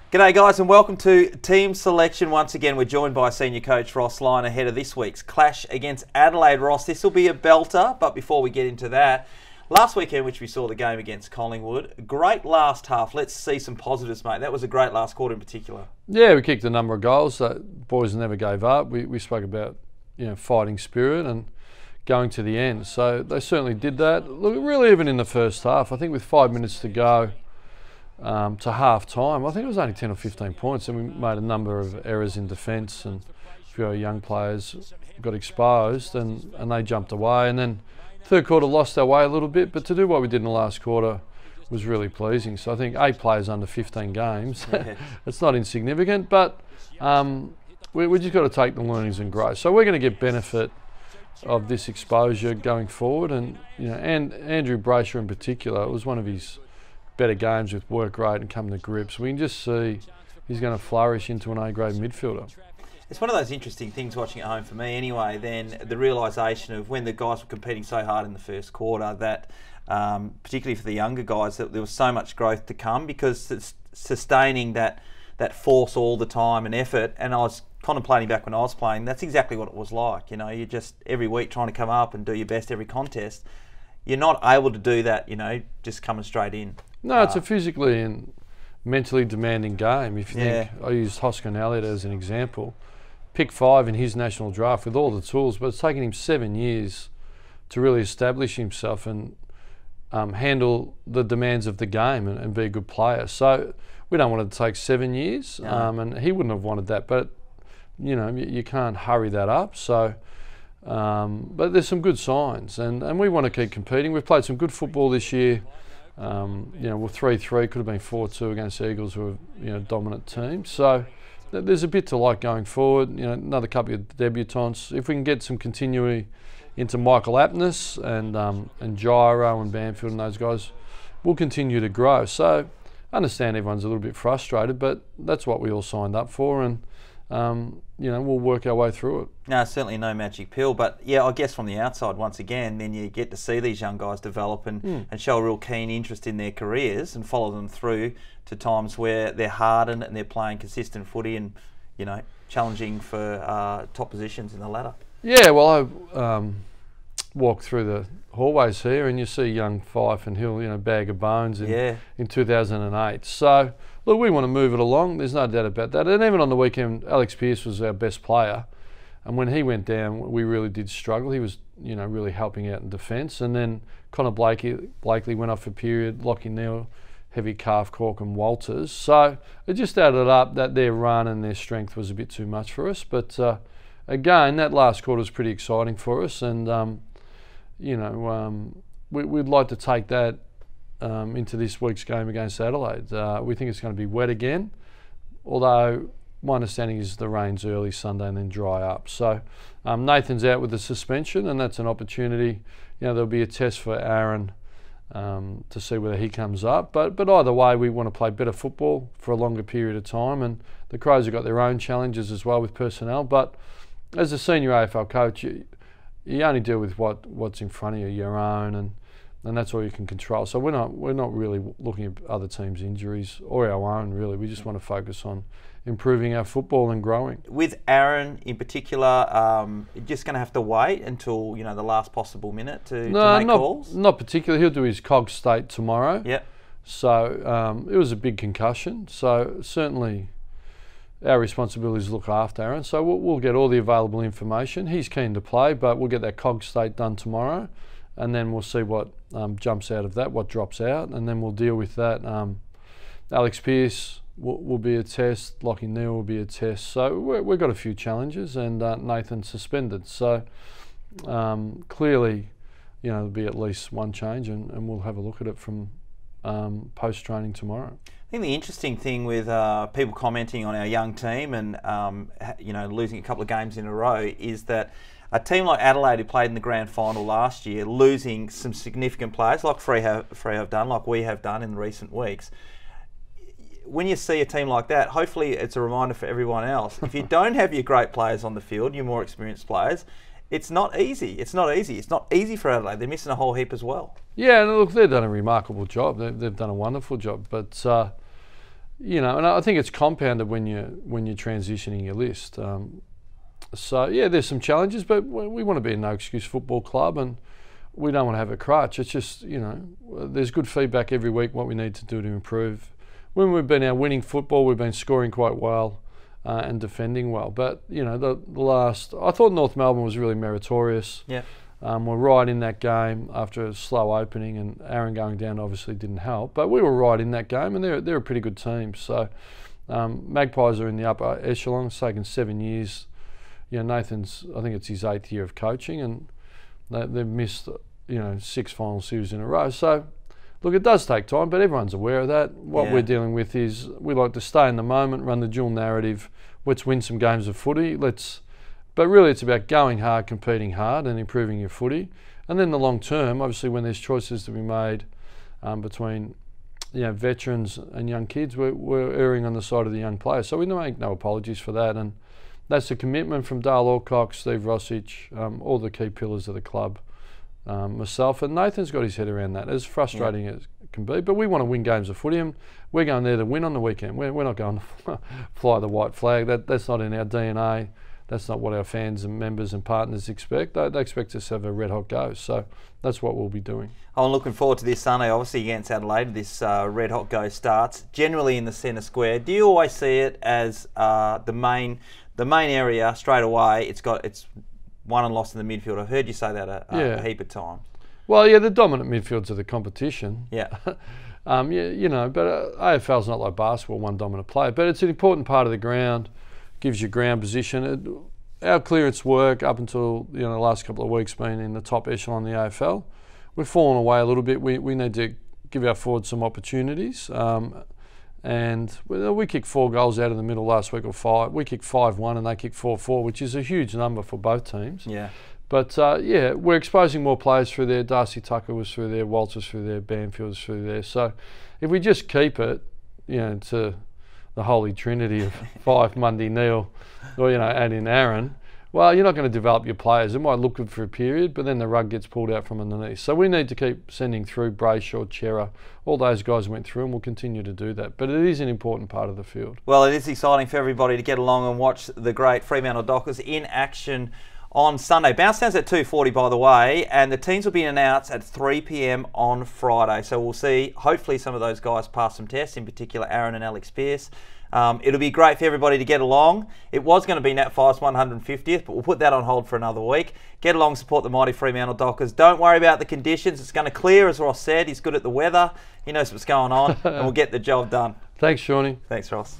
G'day guys and welcome to Team Selection. Once again, we're joined by senior coach Ross Lyon ahead of this week's clash against Adelaide. Ross, this will be a belter, but before we get into that, last weekend, which we saw the game against Collingwood, great last half. Let's see some positives, mate. That was a great last quarter in particular. Yeah, we kicked a number of goals. Boys never gave up. We spoke about fighting spirit and going to the end. So they certainly did that. Look, really even in the first half, I think with 5 minutes to go, to half time, I think it was only 10 or 15 points, and we made a number of errors in defence, and a few of our young players got exposed and they jumped away. And then third quarter lost our way a little bit, but to do what we did in the last quarter was really pleasing. So I think 8 players under 15 games, it's not insignificant, but we just got to take the learnings and grow. So we're going to get benefit of this exposure going forward, and and Andrew Brayshaw in particular, it was one of his better games with work rate and coming to grips. We can just see he's going to flourish into an A-grade midfielder. It's one of those interesting things watching at home for me anyway, then the realisation of when the guys were competing so hard in the first quarter that, particularly for the younger guys, that there was so much growth to come because it's sustaining that force all the time and effort. And I was contemplating back when I was playing, that's exactly what it was like. You're just every week trying to come up and do your best every contest. You're not able to do that, just coming straight in. No, it's a physically and mentally demanding game. If you think, I used Hoskin Elliott as an example, pick 5 in his national draft with all the tools, but it's taken him 7 years to really establish himself and handle the demands of the game and be a good player. So we don't want it to take 7 years, and he wouldn't have wanted that, but you can't hurry that up. So but there's some good signs, and we want to keep competing. We've played some good football this year. We're 3-3, could have been 4-2 against Eagles, who are a dominant team. So there's a bit to like going forward. Another couple of debutants. If we can get some continuity into Michael Aptness and Gyro and Banfield and those guys, we'll continue to grow. So I understand everyone's a little bit frustrated, but that's what we all signed up for, and we'll work our way through it. No, certainly no magic pill, but yeah, I guess from the outside, once again, then you get to see these young guys develop and show a real keen interest in their careers and follow them through to times where they're hardened and they're playing consistent footy and, challenging for top positions in the ladder. Yeah, well, I walk through the hallways here and you see young Fife and Hill, bag of bones in 2008. So, look, we want to move it along. There's no doubt about that. And even on the weekend, Alex Pearce was our best player. And when he went down, we really did struggle. He was, really helping out in defence. And then Connor Blakely went off a period, Lockie Neal, heavy calf, Cork and Walters. So it just added up that their run and their strength was a bit too much for us. But again, that last quarter was pretty exciting for us. And, we'd like to take that into this week's game against Adelaide. We think it's going to be wet again, although my understanding is the rain's early Sunday and then dry up. So Nathan's out with the suspension, and that's an opportunity. There'll be a test for Aaron to see whether he comes up. But either way, we want to play better football for a longer period of time, and the Crows have got their own challenges as well with personnel. But as a senior AFL coach, you only deal with what's in front of you, your own, and that's all you can control. So we're not really looking at other teams' injuries or our own, really. We just want to focus on improving our football and growing. With Aaron in particular, you're just going to have to wait until the last possible minute to make calls? Not particularly. He'll do his COG state tomorrow. Yep. So it was a big concussion. So certainly our responsibility is to look after Aaron. So we'll get all the available information. He's keen to play, but we'll get that COG state done tomorrow, and then we'll see what jumps out of that, what drops out, and then we'll deal with that. Alex Pearce will be a test, Lockie Neal will be a test. So we've got a few challenges, and Nathan suspended. So clearly, there'll be at least one change, and we'll have a look at it from post-training tomorrow. I think the interesting thing with people commenting on our young team and losing a couple of games in a row is that a team like Adelaide, who played in the grand final last year, losing some significant players like Free have done, like we have done in recent weeks. When you see a team like that, hopefully it's a reminder for everyone else. If you don't have your great players on the field, your more experienced players, it's not easy. It's not easy for Adelaide. They're missing a whole heap as well. Yeah, and look, they've done a remarkable job. They've done a wonderful job. But you know, and I think it's compounded when you're transitioning your list. So yeah, there's some challenges, but we want to be a no excuse football club, and we don't want to have a crutch. It's just, you know, there's good feedback every week what we need to do to improve. When we've been out winning football, we've been scoring quite well and defending well. But you know, the last, I thought North Melbourne was really meritorious. Yeah. We're right in that game after a slow opening, and Aaron going down obviously didn't help. But we were right in that game, and they're a pretty good team. So Magpies are in the upper echelon. It's taken 7 years. You know, Nathan's, I think it's his 8th year of coaching, and they've missed, you know, 6 final series in a row. So look, it does take time, but everyone's aware of that. What we're dealing with is we like to stay in the moment, run the dual narrative. Let's win some games of footy. But really it's about going hard, competing hard and improving your footy. And then the long term, obviously when there's choices to be made between, you know, veterans and young kids, we're erring on the side of the young players. So we make no apologies for that. And that's a commitment from Dale Alcock, Steve Rossich, all the key pillars of the club, myself. And Nathan's got his head around that, as frustrating as it can be. But we want to win games of footy, and we're going there to win on the weekend. We're not going to fly the white flag. That's not in our DNA. That's not what our fans and members and partners expect. They expect us to have a red-hot go. So that's what we'll be doing. I'm looking forward to this Sunday, obviously against Adelaide. This red-hot go starts generally in the centre square. Do you always see it as the main area straight away? It's won and lost in the midfield. I've heard you say that a heap of times. Well, yeah, the dominant midfields of the competition. Yeah. Yeah, you know, but AFL's not like basketball, one dominant player. But it's an important part of the ground. Gives you ground position. Our clearance work up until, you know, the last couple of weeks been in the top echelon in the AFL. We've fallen away a little bit. We need to give our forwards some opportunities. And we kicked 4 goals out of the middle last week, or 5. We kicked 5-1 and they kicked 4-4, which is a huge number for both teams. Yeah. But yeah, we're exposing more players through there. Darcy Tucker was through there, Walters through there, Banfield was through there. So if we just keep it, you know, to the holy trinity of Fife, Mundy, Neil, or, you know, add in Aaron, well, you're not going to develop your players. It might look good for a period, but then the rug gets pulled out from underneath. So we need to keep sending through Brayshaw, Chera. All those guys went through, and we'll continue to do that. But it is an important part of the field. Well, it is exciting for everybody to get along and watch the great Fremantle Dockers in action on Sunday. Bounce down's at 2:40, by the way, and the teams will be announced at 3 p.m. on Friday. So we'll see, hopefully, some of those guys pass some tests, in particular Aaron and Alex Pearce. It'll be great for everybody to get along. It was going to be Nat Five's 150th, but we'll put that on hold for another week. Get along, support the mighty Fremantle Dockers. Don't worry about the conditions. It's going to clear, as Ross said. He's good at the weather. He knows what's going on, and we'll get the job done. Thanks, Shawnee. Thanks, Ross.